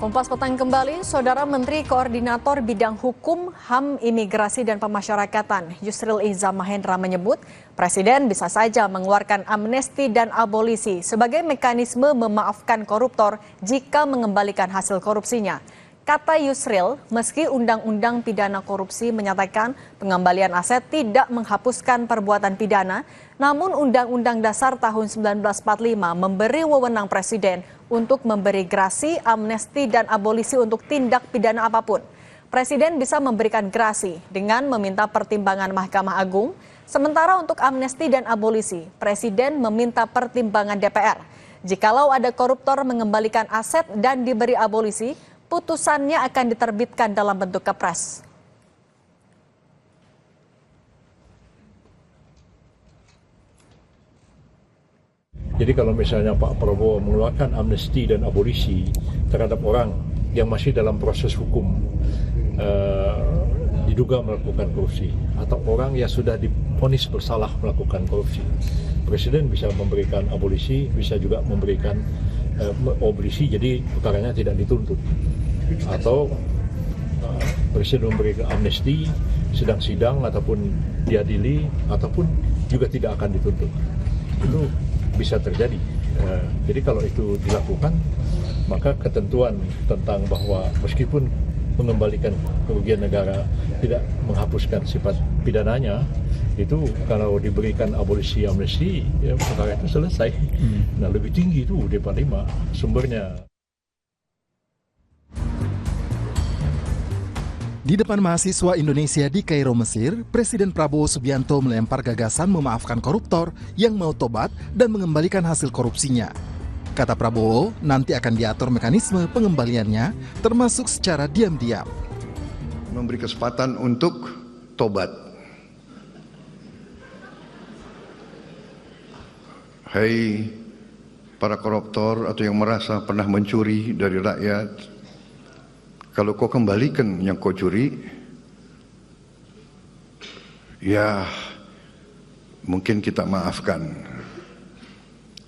Kompas Petang kembali, Saudara Menteri Koordinator Bidang Hukum, HAM, Imigrasi dan Pemasyarakatan Yusril Iza Mahendra menyebut Presiden bisa saja mengeluarkan amnesti dan abolisi sebagai mekanisme memaafkan koruptor jika mengembalikan hasil korupsinya. Kata Yusril, meski Undang-Undang Pidana Korupsi menyatakan pengembalian aset tidak menghapuskan perbuatan pidana, namun Undang-Undang Dasar tahun 1945 memberi wewenang Presiden untuk memberi grasi, amnesti, dan abolisi untuk tindak pidana apapun. Presiden bisa memberikan grasi dengan meminta pertimbangan Mahkamah Agung, sementara untuk amnesti dan abolisi, Presiden meminta pertimbangan DPR. Jikalau ada koruptor mengembalikan aset dan diberi abolisi, putusannya akan diterbitkan dalam bentuk kepres. Jadi kalau misalnya Pak Prabowo mengeluarkan amnesti dan abolisi terhadap orang yang masih dalam proses hukum diduga melakukan korupsi atau orang yang sudah divonis bersalah melakukan korupsi, Presiden bisa memberikan abolisi, bisa juga memberikan abolisi jadi perkaranya tidak dituntut, atau Presiden memberikan amnesti sedang sidang ataupun diadili ataupun juga tidak akan dituntut. Itu bisa terjadi. Jadi kalau itu dilakukan, maka ketentuan tentang bahwa meskipun mengembalikan kerugian negara tidak menghapuskan sifat pidananya, itu kalau diberikan abolisi amnesti, ya perkara itu selesai. Nah, lebih tinggi itu D45 sumbernya. Di depan mahasiswa Indonesia di Kairo, Mesir, Presiden Prabowo Subianto melempar gagasan memaafkan koruptor yang mau tobat dan mengembalikan hasil korupsinya. Kata Prabowo, nanti akan diatur mekanisme pengembaliannya, termasuk secara diam-diam. Memberi kesempatan untuk tobat. Hai para koruptor atau yang merasa pernah mencuri dari rakyat, kalau kau kembalikan yang kau curi, ya mungkin kita maafkan.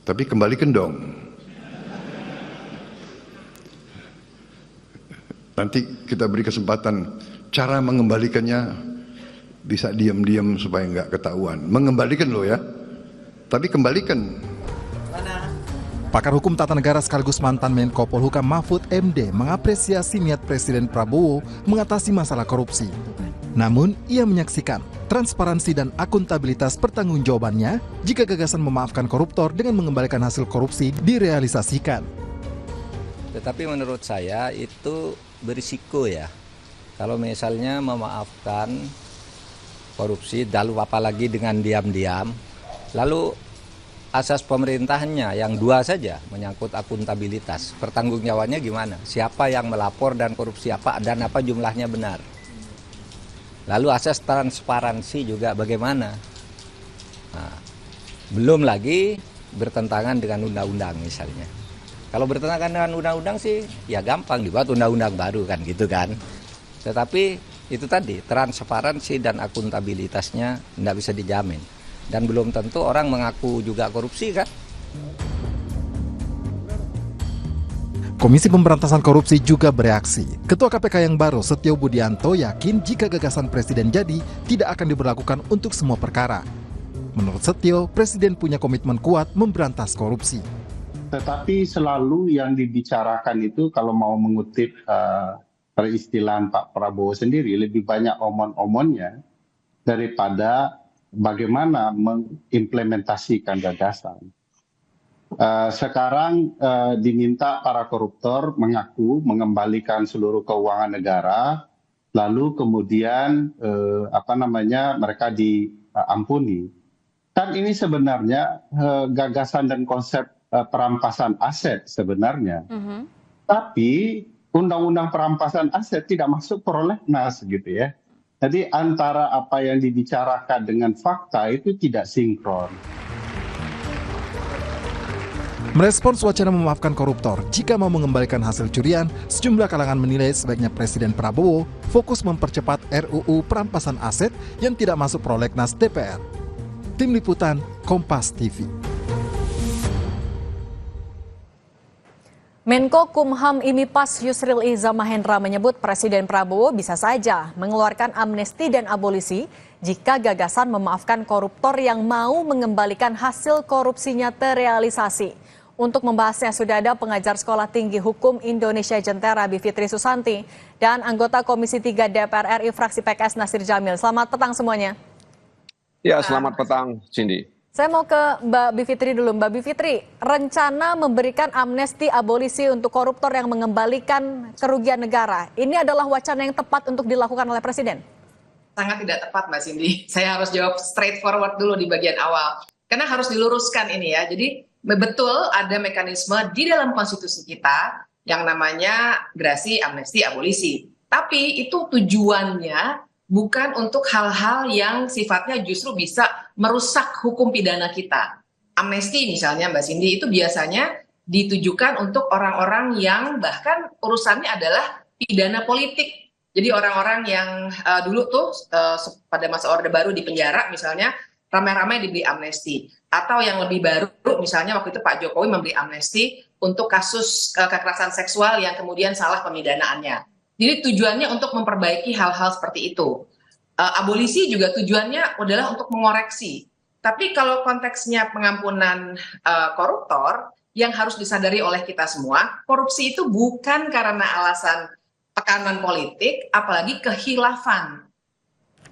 Tapi kembalikan dong. Nanti kita beri kesempatan, cara mengembalikannya bisa diam-diam supaya nggak ketahuan. Mengembalikan loh ya, tapi kembalikan. Pakar hukum tata negara sekaligus mantan Menko Polhukam Mahfud MD mengapresiasi niat Presiden Prabowo mengatasi masalah korupsi. Namun, ia menyaksikan transparansi dan akuntabilitas pertanggungjawabannya jika gagasan memaafkan koruptor dengan mengembalikan hasil korupsi direalisasikan. Tetapi menurut saya itu berisiko ya. Kalau misalnya memaafkan korupsi, lalu apalagi dengan diam-diam, lalu asas pemerintahnya yang dua saja menyangkut akuntabilitas. Pertanggungjawabannya gimana? Siapa yang melapor dan korupsi apa dan apa jumlahnya benar? Lalu asas transparansi juga bagaimana? Nah, belum lagi bertentangan dengan undang-undang misalnya. Kalau bertentangan dengan undang-undang sih ya gampang dibuat undang-undang baru kan gitu kan. Tetapi itu tadi transparansi dan akuntabilitasnya tidak bisa dijamin. Dan belum tentu orang mengaku juga korupsi kan. Komisi Pemberantasan Korupsi juga bereaksi. Ketua KPK yang baru, Setio Budianto, yakin jika gagasan Presiden jadi, tidak akan diberlakukan untuk semua perkara. Menurut Setio, Presiden punya komitmen kuat memberantas korupsi. Tetapi selalu yang dibicarakan itu kalau mau mengutip peristilahan Pak Prabowo sendiri, lebih banyak omon-omonnya daripada bagaimana mengimplementasikan gagasan. Sekarang diminta para koruptor mengaku mengembalikan seluruh keuangan negara, lalu kemudian mereka diampuni. Kan ini sebenarnya gagasan dan konsep perampasan aset sebenarnya. Tapi undang-undang perampasan aset tidak masuk prolegnas gitu ya. Jadi antara apa yang dibicarakan dengan fakta itu tidak sinkron. Merespons wacana memaafkan koruptor jika mau mengembalikan hasil curian, sejumlah kalangan menilai sebaiknya Presiden Prabowo fokus mempercepat RUU perampasan aset yang tidak masuk prolegnas DPR. Tim Liputan, Kompas TV. Menko Kumham Imipas Yusril Iza Mahendra menyebut Presiden Prabowo bisa saja mengeluarkan amnesti dan abolisi jika gagasan memaafkan koruptor yang mau mengembalikan hasil korupsinya terrealisasi. Untuk membahasnya sudah ada pengajar Sekolah Tinggi Hukum Indonesia Jentera Bivitri Susanti dan anggota Komisi 3 DPR RI fraksi PKS Nasir Jamil. Selamat petang semuanya. Ya, selamat petang, Cindy. Saya mau ke Mbak Bivitri dulu. Mbak Bivitri, rencana memberikan amnesti abolisi untuk koruptor yang mengembalikan kerugian negara, ini adalah wacana yang tepat untuk dilakukan oleh Presiden? Sangat tidak tepat, Mbak Cindy. Saya harus jawab straightforward dulu di bagian awal. Karena harus diluruskan ini ya. Jadi betul ada mekanisme di dalam konstitusi kita yang namanya gerasi, amnesti, abolisi. Tapi itu tujuannya bukan untuk hal-hal yang sifatnya justru bisa merusak hukum pidana kita. Amnesti misalnya Mbak Cindy itu biasanya ditujukan untuk orang-orang yang bahkan urusannya adalah pidana politik. Jadi orang-orang yang dulu tuh pada masa Orde Baru di penjara misalnya ramai-ramai diberi amnesti. Atau yang lebih baru misalnya waktu itu Pak Jokowi memberi amnesti untuk kasus kekerasan seksual yang kemudian salah pemidanaannya. Jadi tujuannya untuk memperbaiki hal-hal seperti itu. Abolisi juga tujuannya adalah untuk mengoreksi. Tapi kalau konteksnya pengampunan koruptor, yang harus disadari oleh kita semua, korupsi itu bukan karena alasan tekanan politik, apalagi kehilafan.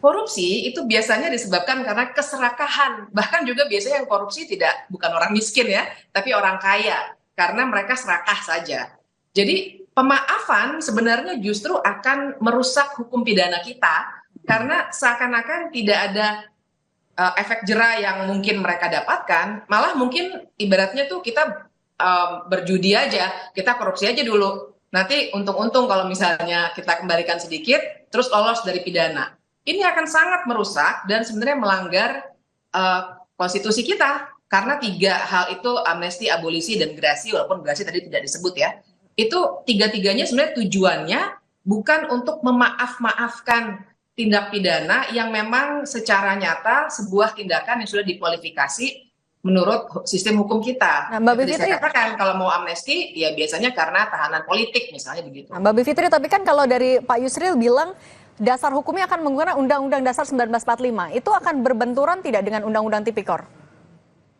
Korupsi itu biasanya disebabkan karena keserakahan. Bahkan juga biasanya yang korupsi bukan orang miskin ya, tapi orang kaya. Karena mereka serakah saja. Jadi pemaafan sebenarnya justru akan merusak hukum pidana kita karena seakan-akan tidak ada efek jera yang mungkin mereka dapatkan, malah mungkin ibaratnya tuh kita berjudi aja, kita korupsi aja dulu, nanti untung-untung kalau misalnya kita kembalikan sedikit, terus lolos dari pidana. Ini akan sangat merusak dan sebenarnya melanggar konstitusi kita, karena 3 hal itu amnesti, abolisi, dan gerasi, walaupun gerasi tadi tidak disebut ya, itu 3-tiganya sebenarnya tujuannya bukan untuk memaaf-maafkan tindak pidana yang memang secara nyata sebuah tindakan yang sudah dikualifikasi menurut sistem hukum kita. Nah, Mbak Bivitri, saya katakan kalau mau amnesti ya biasanya karena tahanan politik misalnya begitu. Nah, Mbak Bivitri, tapi kan kalau dari Pak Yusril bilang dasar hukumnya akan menggunakan Undang-Undang Dasar 1945, itu akan berbenturan tidak dengan Undang-Undang Tipikor?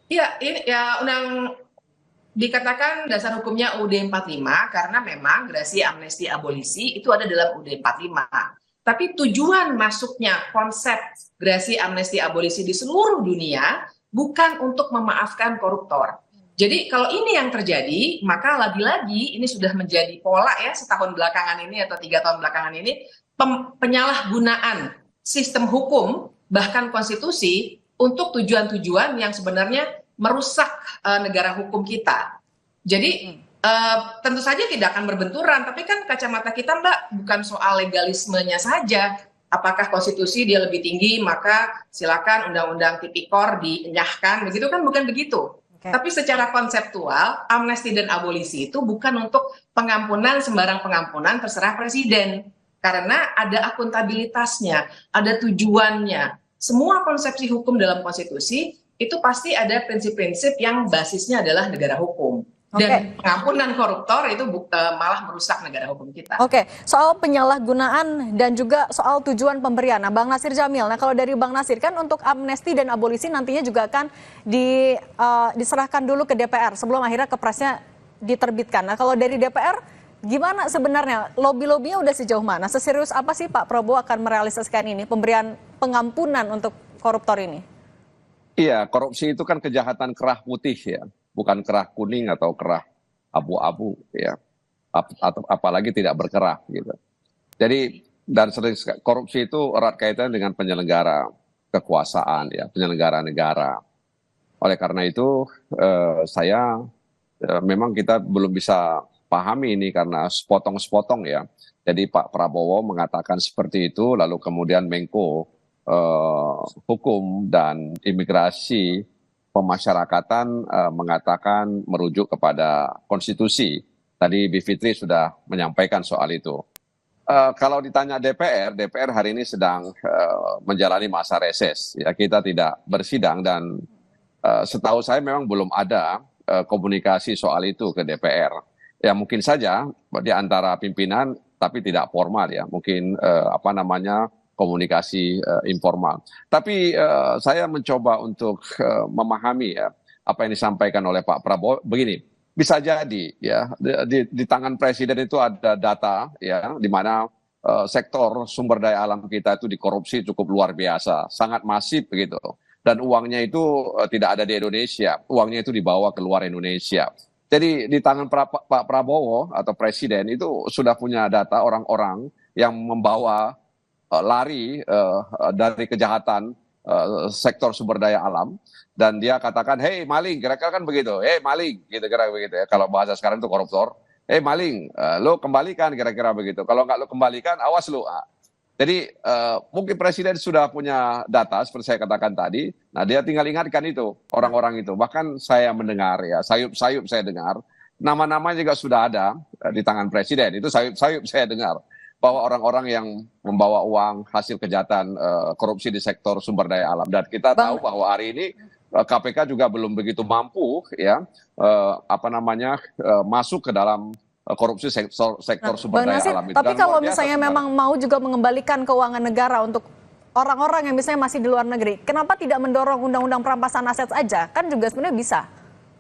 Iya, ini ya dikatakan dasar hukumnya UUD 45 karena memang gerasi, amnesti, abolisi itu ada dalam UUD 45. Tapi tujuan masuknya konsep gerasi, amnesti, abolisi di seluruh dunia bukan untuk memaafkan koruptor. Jadi kalau ini yang terjadi, maka lagi-lagi ini sudah menjadi pola ya setahun belakangan ini atau 3 tahun belakangan ini, penyalahgunaan sistem hukum bahkan konstitusi untuk tujuan-tujuan yang sebenarnya merusak negara hukum kita. Jadi tentu saja tidak akan berbenturan, tapi kan kacamata kita Mbak bukan soal legalismenya saja. Apakah konstitusi dia lebih tinggi, maka silakan undang-undang tipikor dienyahkan, begitu kan, bukan begitu. Okay. Tapi secara konseptual, amnesti dan abolisi itu bukan untuk pengampunan, sembarang pengampunan terserah presiden. Karena ada akuntabilitasnya, ada tujuannya. Semua konsepsi hukum dalam konstitusi itu pasti ada prinsip-prinsip yang basisnya adalah negara hukum. Dan pengampunan koruptor itu malah merusak negara hukum kita. Oke, soal penyalahgunaan dan juga soal tujuan pemberian. Nah, Bang Nasir Jamil, nah kalau dari Bang Nasir kan untuk amnesti dan abolisi nantinya juga akan diserahkan dulu ke DPR sebelum akhirnya kepresnya diterbitkan. Nah, kalau dari DPR gimana sebenarnya? Lobby-lobbynya udah sejauh mana? Seserius apa sih Pak Prabowo akan merealisasikan ini, pemberian pengampunan untuk koruptor ini? Iya, korupsi itu kan kejahatan kerah putih ya. Bukan kerah kuning atau kerah abu-abu ya, atau apalagi tidak berkerah gitu. Jadi dan sering korupsi itu erat kaitannya dengan penyelenggara kekuasaan ya, penyelenggara negara. Oleh karena itu memang kita belum bisa pahami ini karena sepotong-sepotong ya. Jadi Pak Prabowo mengatakan seperti itu, lalu kemudian Menko Hukum dan Imigrasi Pemasyarakatan mengatakan merujuk kepada konstitusi. Tadi Bivitri sudah menyampaikan soal itu. Kalau ditanya DPR hari ini sedang menjalani masa reses. Ya, kita tidak bersidang dan setahu saya memang belum ada komunikasi soal itu ke DPR. Ya mungkin saja di antara pimpinan, tapi tidak formal ya, mungkin komunikasi informal. Tapi saya mencoba untuk memahami ya apa yang disampaikan oleh Pak Prabowo. Begini, bisa jadi ya di tangan Presiden itu ada data ya di mana sektor sumber daya alam kita itu dikorupsi cukup luar biasa, sangat masif begitu. Dan uangnya itu tidak ada di Indonesia, uangnya itu dibawa ke luar Indonesia. Jadi di tangan Pak Prabowo atau Presiden itu sudah punya data orang-orang yang membawa lari dari kejahatan sektor sumber daya alam, dan dia katakan, hey maling, kira-kira kan begitu, hey maling, gitu kira-kira begitu ya. Kalau bahasa sekarang itu koruptor, hey maling, lo kembalikan, kira-kira begitu. Kalau nggak lo kembalikan, awas lo. Jadi mungkin Presiden sudah punya data seperti saya katakan tadi. Nah dia tinggal ingatkan itu orang-orang itu. Bahkan saya mendengar ya sayup-sayup saya dengar nama-nama juga sudah ada di tangan Presiden. Itu sayup-sayup saya dengar bahwa orang-orang yang membawa uang hasil kejahatan korupsi di sektor sumber daya alam. Dan kita tahu bahwa hari ini KPK juga belum begitu mampu ya masuk ke dalam korupsi sektor sumber daya alam itu. Tapi kalau misalnya memang mau juga mengembalikan keuangan negara untuk orang-orang yang misalnya masih di luar negeri, kenapa tidak mendorong undang-undang perampasan aset aja? Kan juga sebenarnya bisa.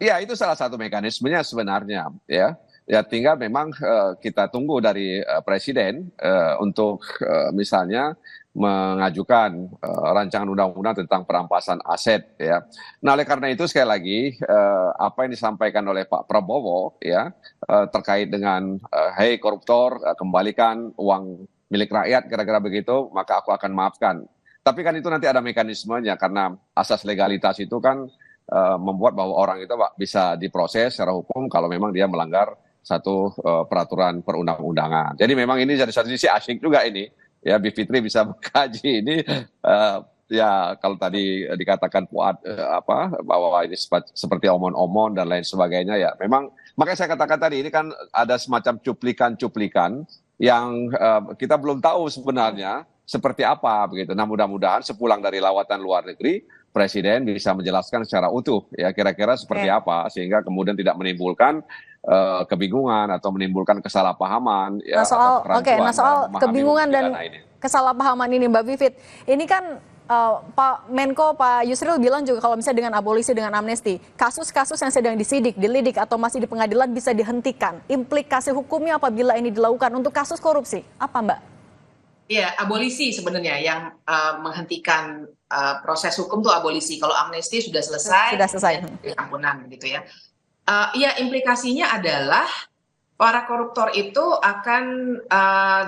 Iya, itu salah satu mekanismenya sebenarnya ya. Ya tinggal memang kita tunggu dari Presiden untuk misalnya mengajukan rancangan undang-undang tentang perampasan aset ya. Nah oleh karena itu sekali lagi apa yang disampaikan oleh Pak Prabowo ya terkait dengan hey koruptor kembalikan uang milik rakyat kira-kira begitu, maka aku akan maafkan. Tapi kan itu nanti ada mekanismenya karena asas legalitas itu kan membuat bahwa orang itu bisa diproses secara hukum kalau memang dia melanggar satu peraturan perundang-undangan. Jadi memang ini dari satu sisi asyik juga ini. Ya, Bu Fitri bisa mengkaji ini ya kalau tadi dikatakan bahwa ini seperti omon-omon dan lain sebagainya ya. Memang makanya saya katakan tadi ini kan ada semacam cuplikan-cuplikan yang kita belum tahu sebenarnya seperti apa begitu. Nah, mudah-mudahan sepulang dari lawatan luar negeri Presiden bisa menjelaskan secara utuh ya kira-kira seperti apa sehingga kemudian tidak menimbulkan kebingungan atau menimbulkan kesalahpahaman ya. Nah soal kebingungan dan kesalahpahaman ini Mbak Vivit, ini kan Pak Menko Pak Yusril bilang juga kalau misalnya dengan abolisi dengan amnesti, kasus-kasus yang sedang dilidik atau masih di pengadilan bisa dihentikan. Implikasi hukumnya apabila ini dilakukan untuk kasus korupsi, apa Mbak? Iya, abolisi sebenarnya yang menghentikan proses hukum tuh abolisi. Kalau amnesti sudah selesai. Ampunan gitu ya. Ya implikasinya adalah para koruptor itu akan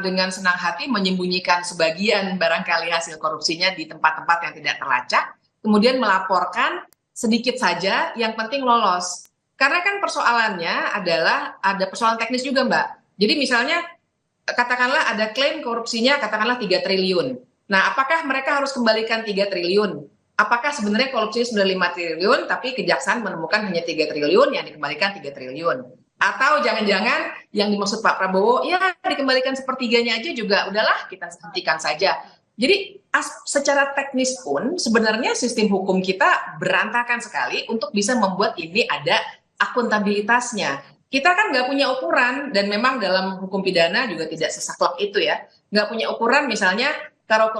dengan senang hati menyembunyikan sebagian barangkali hasil korupsinya di tempat-tempat yang tidak terlacak, kemudian melaporkan sedikit saja, yang penting lolos. Karena kan persoalannya adalah ada persoalan teknis juga Mbak. Jadi misalnya katakanlah ada klaim korupsinya katakanlah 3 triliun. Nah apakah mereka harus kembalikan 3 triliun? Apakah sebenarnya korupsinya sudah 5 triliun tapi kejaksaan menemukan hanya 3 triliun yang dikembalikan 3 triliun? Atau jangan-jangan yang dimaksud Pak Prabowo ya dikembalikan sepertiganya aja juga udahlah kita hentikan saja. Jadi secara teknis pun sebenarnya sistem hukum kita berantakan sekali untuk bisa membuat ini ada akuntabilitasnya. Kita kan nggak punya ukuran dan memang dalam hukum pidana juga tidak sesaklek itu ya. Nggak punya ukuran misalnya kalau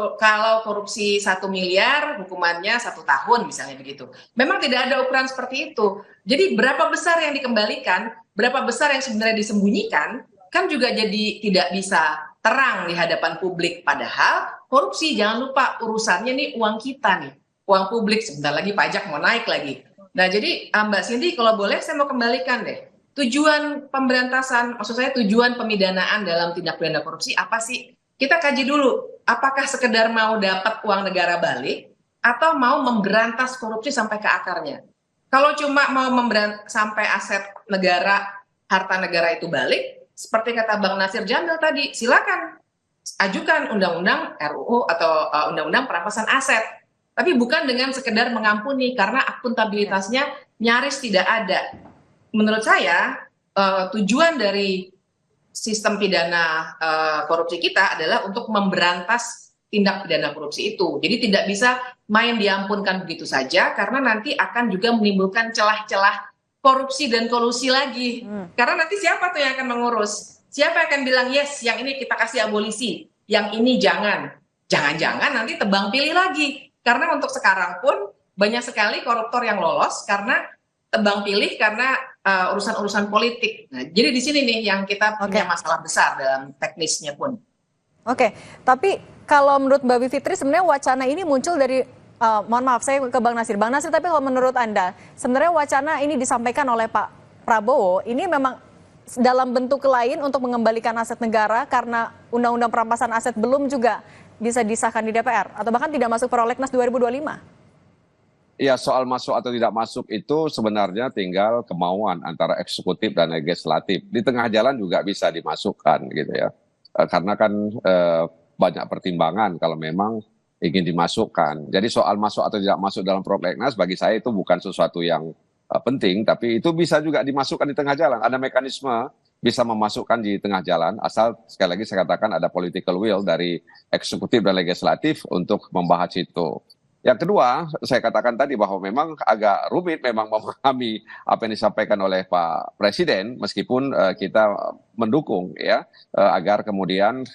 korupsi 1 miliar hukumannya 1 tahun misalnya begitu. Memang tidak ada ukuran seperti itu. Jadi berapa besar yang dikembalikan, berapa besar yang sebenarnya disembunyikan, kan juga jadi tidak bisa terang di hadapan publik. Padahal korupsi jangan lupa urusannya nih uang kita nih, uang publik, sebentar lagi pajak mau naik lagi. Nah jadi Mbak Cindy kalau boleh saya mau kembalikan deh. Tujuan pemberantasan, maksud saya tujuan pemidanaan dalam tindak pidana korupsi apa sih? Kita kaji dulu, apakah sekedar mau dapat uang negara balik atau mau memberantas korupsi sampai ke akarnya. Kalau cuma mau sampai aset negara, harta negara itu balik, seperti kata Bang Nasir Jamil tadi, silakan ajukan undang-undang RUU atau undang-undang perampasan aset. Tapi bukan dengan sekedar mengampuni karena akuntabilitasnya nyaris tidak ada. Menurut saya tujuan dari sistem pidana korupsi kita adalah untuk memberantas tindak pidana korupsi itu. Jadi tidak bisa main diampunkan begitu saja karena nanti akan juga menimbulkan celah-celah korupsi dan kolusi lagi. Karena nanti siapa tuh yang akan mengurus? Siapa yang akan bilang yes, yang ini kita kasih abolisi, yang ini jangan. Jangan-jangan nanti tebang pilih lagi. Karena untuk sekarang pun banyak sekali koruptor yang lolos karena tebang pilih karena urusan-urusan politik. Nah, jadi di sini nih yang kita punya masalah besar dalam teknisnya pun. Oke, tapi kalau menurut Mbak Bivitri sebenarnya wacana ini muncul dari, mohon maaf saya ke Bang Nasir. Bang Nasir, tapi kalau menurut Anda, sebenarnya wacana ini disampaikan oleh Pak Prabowo, ini memang dalam bentuk lain untuk mengembalikan aset negara karena Undang-Undang Perampasan Aset belum juga bisa disahkan di DPR atau bahkan tidak masuk prolegnas 2025? Ya, soal masuk atau tidak masuk itu sebenarnya tinggal kemauan antara eksekutif dan legislatif. Di tengah jalan juga bisa dimasukkan gitu ya. Karena kan banyak pertimbangan kalau memang ingin dimasukkan. Jadi soal masuk atau tidak masuk dalam prolegnas bagi saya itu bukan sesuatu yang penting, tapi itu bisa juga dimasukkan di tengah jalan. Ada mekanisme bisa memasukkan di tengah jalan, asal sekali lagi saya katakan ada political will dari eksekutif dan legislatif untuk membahas itu. Yang kedua, saya katakan tadi bahwa memang agak rumit memang memahami apa yang disampaikan oleh Pak Presiden, meskipun kita mendukung ya agar kemudian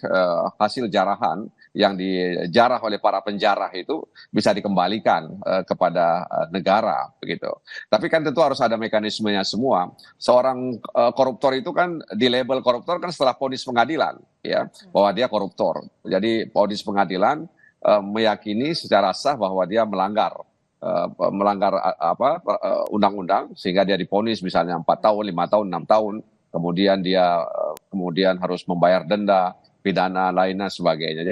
hasil jarahan yang dijarah oleh para penjarah itu bisa dikembalikan kepada negara begitu. Tapi kan tentu harus ada mekanismenya semua. Seorang koruptor itu kan di label koruptor kan setelah vonis pengadilan ya bahwa dia koruptor. Jadi vonis pengadilan meyakini secara sah bahwa dia melanggar undang-undang sehingga dia divonis misalnya 4 tahun, 5 tahun, 6 tahun, kemudian dia harus membayar denda, pidana lainnya sebagainya.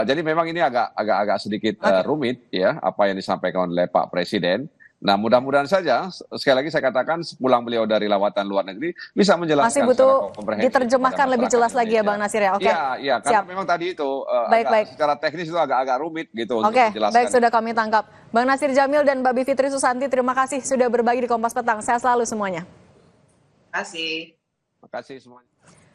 Jadi memang ini agak sedikit rumit ya apa yang disampaikan oleh Pak Presiden. Nah, mudah-mudahan saja sekali lagi saya katakan pulang beliau dari lawatan luar negeri bisa menjelaskan. Masih butuh diterjemahkan lebih jelas lagi ya Bang Nasir ya. Oke. Iya, karena memang tadi itu baik. secara teknis itu agak rumit gitu untuk Oke, menjelaskan. baik, sudah kami tangkap. Bang Nasir Jamil dan Mbak Bivitri Susanti, terima kasih sudah berbagi di Kompas Petang. Sehat selalu semuanya. Terima kasih. Terima kasih semuanya.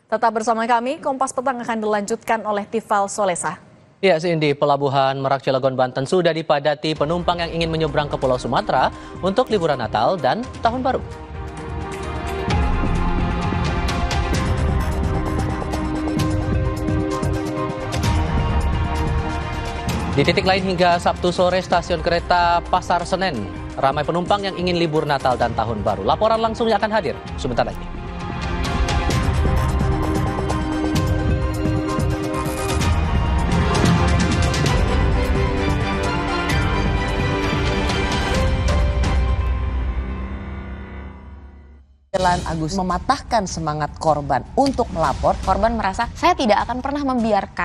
Tetap bersama kami, Kompas Petang akan dilanjutkan oleh Tifal Solesa. Ya, Cindy, Pelabuhan Merak Cilegon, Banten sudah dipadati penumpang yang ingin menyeberang ke Pulau Sumatera untuk liburan Natal dan Tahun Baru. Di titik lain hingga Sabtu sore stasiun kereta Pasar Senen, ramai penumpang yang ingin libur Natal dan Tahun Baru. Laporan langsungnya akan hadir sebentar lagi. Agus mematahkan semangat korban untuk melapor. Korban merasa saya tidak akan pernah membiarkan